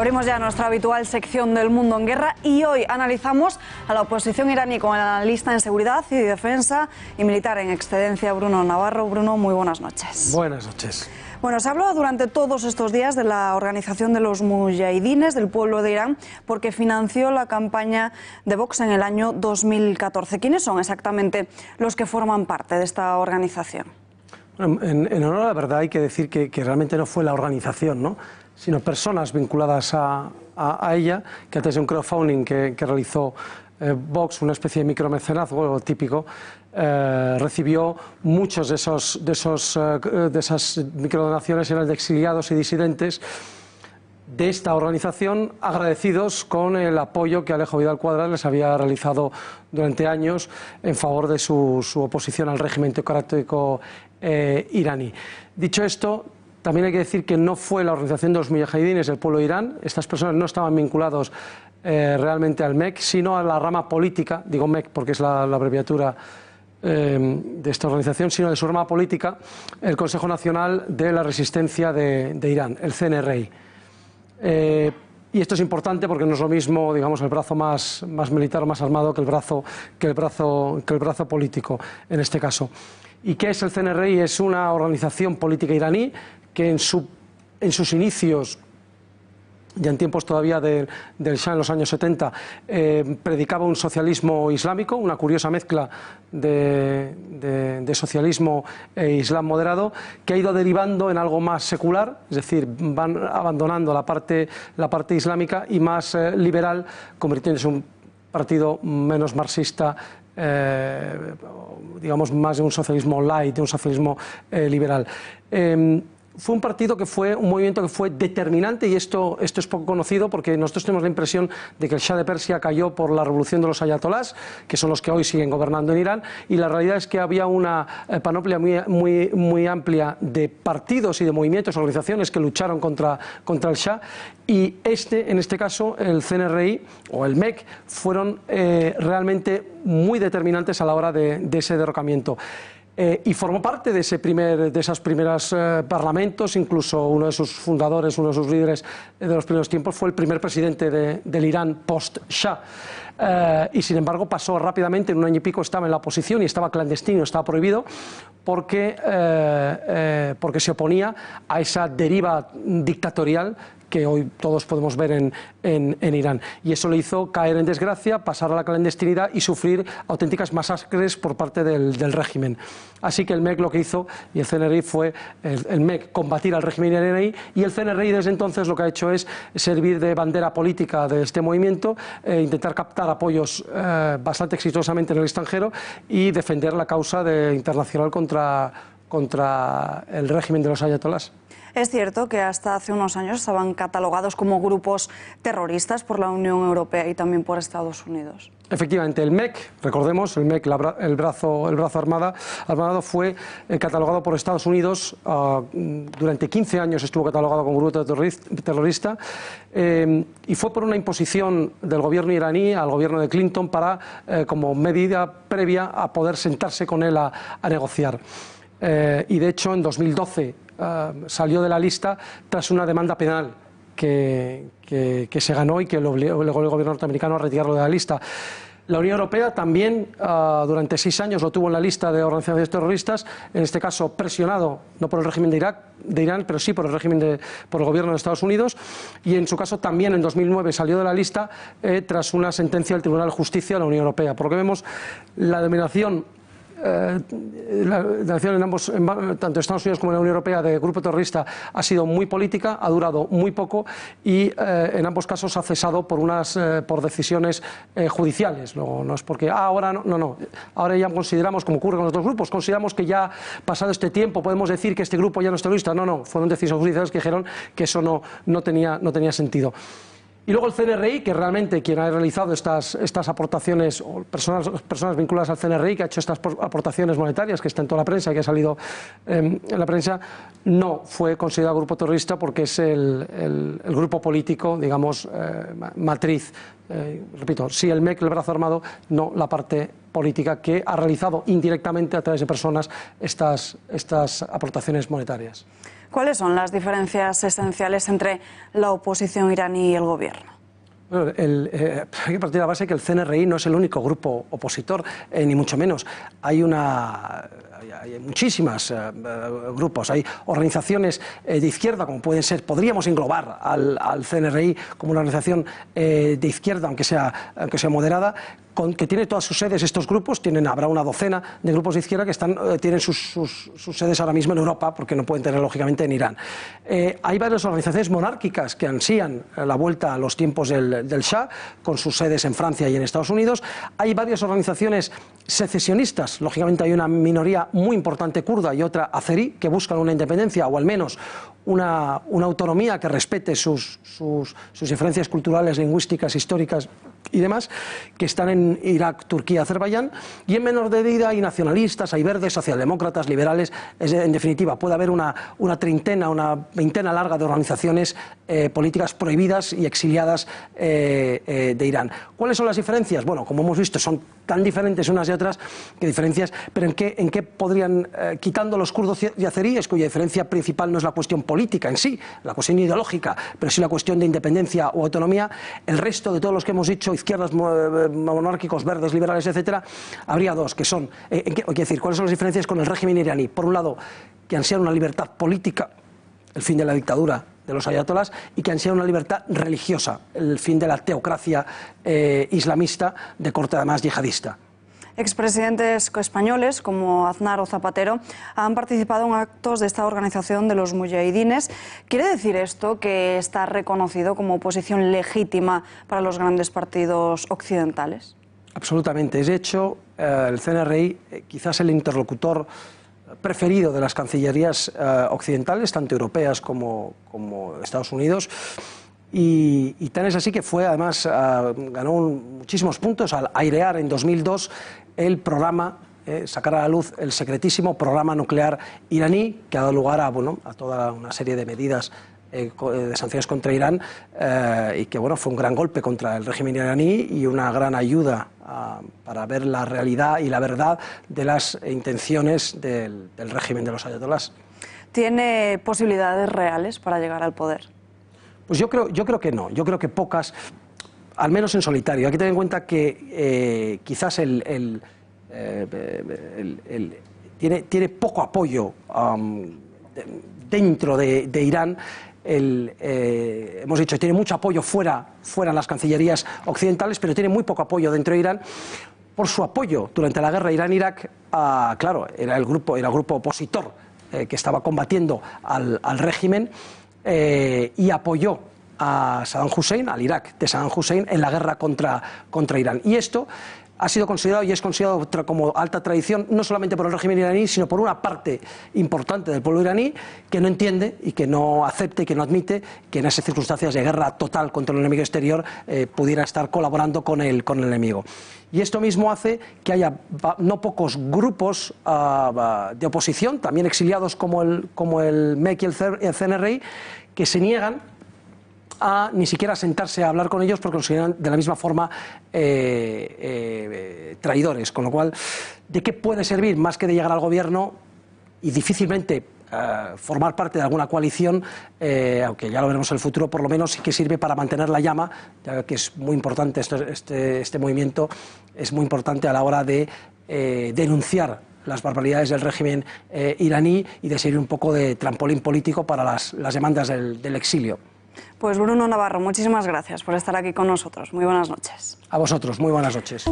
Abrimos ya nuestra habitual sección del Mundo en Guerra y hoy analizamos a la oposición iraní con el analista en seguridad y defensa y militar en excedencia, Bruno Navarro. Bruno, muy buenas noches. Buenas noches. Bueno, se ha hablado durante todos estos días de la organización de los mujahidines del pueblo de Irán porque financió la campaña de Vox en el año 2014. ¿Quiénes son exactamente los que forman parte de esta organización? Bueno, en honor a la verdad hay que decir que realmente no fue la organización, ¿no?, sino personas vinculadas a ella, que antes de un crowdfunding que realizó Vox, una especie de micromecenazgo típico, recibió muchos de esas microdonaciones, eran de exiliados y disidentes de esta organización, agradecidos con el apoyo que Alejo Vidal Quadras les había realizado durante años en favor de su oposición al régimen teocrático iraní. Dicho esto, también hay que decir que no fue la organización de los mujahidines del pueblo de Irán. Estas personas no estaban vinculados realmente al MEK, sino a la rama política, digo MEK porque es la abreviatura de esta organización, sino de su rama política, el Consejo Nacional de la Resistencia de Irán, el CNRI. Y esto es importante porque no es lo mismo, digamos, el brazo más militar o más armado que el brazo político en este caso. ¿Y qué es el CNRI? Es una organización política iraní que en sus inicios, ya en tiempos todavía del Shah en los años 70, predicaba un socialismo islámico, una curiosa mezcla de socialismo e islam moderado, que ha ido derivando en algo más secular, es decir, van abandonando la parte islámica y más liberal, convirtiéndose en un partido menos marxista, digamos más de un socialismo light, de un socialismo liberal. Fue un partido que fue un movimiento que fue determinante, y esto es poco conocido porque nosotros tenemos la impresión de que el Shah de Persia cayó por la revolución de los ayatolás, que son los que hoy siguen gobernando en Irán, y la realidad es que había una panoplia muy amplia de partidos y de movimientos, organizaciones que lucharon contra el Shah, y en este caso el CNRI o el MEK fueron realmente muy determinantes a la hora de ese derrocamiento. Y formó parte de esos primeros parlamentos. Incluso uno de sus fundadores, uno de sus líderes de los primeros tiempos, fue el primer presidente del Irán post-Shah. Y sin embargo pasó rápidamente, en un año y pico estaba en la oposición y estaba clandestino, estaba prohibido porque se oponía a esa deriva dictatorial que hoy todos podemos ver en Irán. Y eso le hizo caer en desgracia, pasar a la clandestinidad y sufrir auténticas masacres por parte del régimen. Así que el MEK lo que hizo, y el CNRI fue el MEK combatir al régimen iraní, y el CNRI desde entonces lo que ha hecho es servir de bandera política de este movimiento, intentar captar apoyos bastante exitosamente en el extranjero y defender la causa internacional contra el régimen de los ayatolás. Es cierto que hasta hace unos años estaban catalogados como grupos terroristas por la Unión Europea y también por Estados Unidos. Efectivamente, el MEK, recordemos, el MEK, el brazo armado, fue catalogado por Estados Unidos, durante 15 años estuvo catalogado como grupo terrorista, y fue por una imposición del gobierno iraní al gobierno de Clinton como medida previa a poder sentarse con él a negociar. Y de hecho en 2012 salió de la lista tras una demanda penal que se ganó y que le obligó el gobierno norteamericano a retirarlo de la lista. La Unión Europea también durante 6 años lo tuvo en la lista de organizaciones terroristas, en este caso presionado no por el régimen de Irán, pero sí por el gobierno de Estados Unidos, y en su caso también en 2009 salió de la lista tras una sentencia del Tribunal de Justicia de la Unión Europea. Por lo que vemos, la dominación en ambos, tanto Estados Unidos como en la Unión Europea, de grupo terrorista ha sido muy política, ha durado muy poco y en ambos casos ha cesado por decisiones judiciales. No es porque ahora ahora ya consideramos, como ocurre con otros grupos, consideramos que ya pasado este tiempo podemos decir que este grupo ya no es terrorista. No, fueron decisiones judiciales que dijeron que eso no tenía sentido. Y luego el CNRI, que realmente quien ha realizado estas aportaciones, o personas vinculadas al CNRI, que ha hecho estas aportaciones monetarias, que está en toda la prensa y que ha salido en la prensa, no fue considerado grupo terrorista porque es el grupo político, digamos, matriz repito, sí el MEC, el brazo armado, no la parte política que ha realizado indirectamente a través de personas estas aportaciones monetarias. ¿Cuáles son las diferencias esenciales entre la oposición iraní y el gobierno? Bueno, hay que partir de la base que el CNRI no es el único grupo opositor, ni mucho menos. Hay muchísimos grupos, hay organizaciones de izquierda, como pueden ser, podríamos englobar al CNRI como una organización de izquierda, aunque sea moderada, que tiene todas sus sedes. Estos grupos habrá una docena de grupos de izquierda que tienen sus sedes ahora mismo en Europa, porque no pueden tener lógicamente en Irán. Hay varias organizaciones monárquicas que ansían la vuelta a los tiempos del Shah, con sus sedes en Francia y en Estados Unidos. Hay varias organizaciones secesionistas, lógicamente hay una minoría muy importante kurda y otra azerí, que buscan una independencia o al menos una autonomía que respete sus diferencias culturales, lingüísticas, históricas y demás, que están en Irak, Turquía, Azerbaiyán, y en menor medida hay nacionalistas, hay verdes, socialdemócratas, liberales. En definitiva, puede haber una veintena larga de organizaciones políticas prohibidas y exiliadas de Irán. ¿Cuáles son las diferencias? Bueno, como hemos visto, son tan diferentes unas y otras que diferencias, pero ¿en qué podrían, quitando los kurdos y azeríes, cuya diferencia principal no es la cuestión política en sí, la cuestión ideológica, pero sí la cuestión de independencia o autonomía, el resto de todos los que hemos dicho, izquierdas, monárquicos, verdes, liberales, etcétera, habría dos, que son, ¿cuáles son las diferencias con el régimen iraní? Por un lado, que ansían una libertad política, el fin de la dictadura de los ayatolás, y que ansían una libertad religiosa, el fin de la teocracia islamista de corte además yihadista. Expresidentes españoles como Aznar o Zapatero han participado en actos de esta organización de los mujahidines. ¿Quiere decir esto que está reconocido como oposición legítima para los grandes partidos occidentales? Absolutamente. De hecho, el CNRI quizás el interlocutor preferido de las cancillerías occidentales, tanto europeas como Estados Unidos. Y tan es así que además ganó muchísimos puntos al airear en 2002 el programa, sacar a la luz el secretísimo programa nuclear iraní, que ha dado lugar a toda una serie de medidas de sanciones contra Irán, y que fue un gran golpe contra el régimen iraní y una gran ayuda para ver la realidad y la verdad de las intenciones del régimen de los ayatolás. ¿Tiene posibilidades reales para llegar al poder? Pues yo creo que no, yo creo que pocas, al menos en solitario. Hay que tener en cuenta que quizás tiene poco apoyo dentro de Irán. Hemos dicho, tiene mucho apoyo fuera en las cancillerías occidentales, pero tiene muy poco apoyo dentro de Irán por su apoyo durante la guerra Irán-Irak. Claro, era el grupo opositor que estaba combatiendo al régimen. Y apoyó a Saddam Hussein, al Irak de Saddam Hussein, en la guerra contra Irán. Y esto ha sido considerado y es considerado como alta traición, no solamente por el régimen iraní, sino por una parte importante del pueblo iraní que no entiende y que no acepta y que no admite que en esas circunstancias de guerra total contra el enemigo exterior pudiera estar colaborando con el enemigo. Y esto mismo hace que haya no pocos grupos de oposición, también exiliados como el MEC y el CNRI, que se niegan a ni siquiera sentarse a hablar con ellos porque consideran de la misma forma traidores. Con lo cual, ¿de qué puede servir más que de llegar al gobierno y difícilmente formar parte de alguna coalición, aunque ya lo veremos en el futuro, por lo menos sí que sirve para mantener la llama, ya que es muy importante este movimiento, es muy importante a la hora de denunciar las barbaridades del régimen iraní y de servir un poco de trampolín político para las demandas del exilio. Pues Bruno Navarro, muchísimas gracias por estar aquí con nosotros. Muy buenas noches. A vosotros, muy buenas noches.